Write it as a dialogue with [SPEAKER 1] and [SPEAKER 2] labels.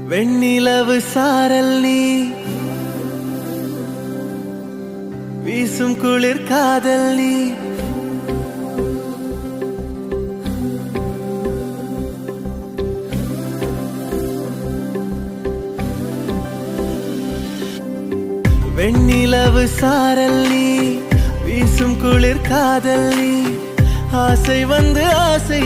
[SPEAKER 1] வெண்ணிலவு சாரல் நீ வீசும் குளிர் காதல் நீ வெண்ணிலவு சாரல் நீ வீசும் குளிர் காதல் நீ ஆசை வந்து ஆசை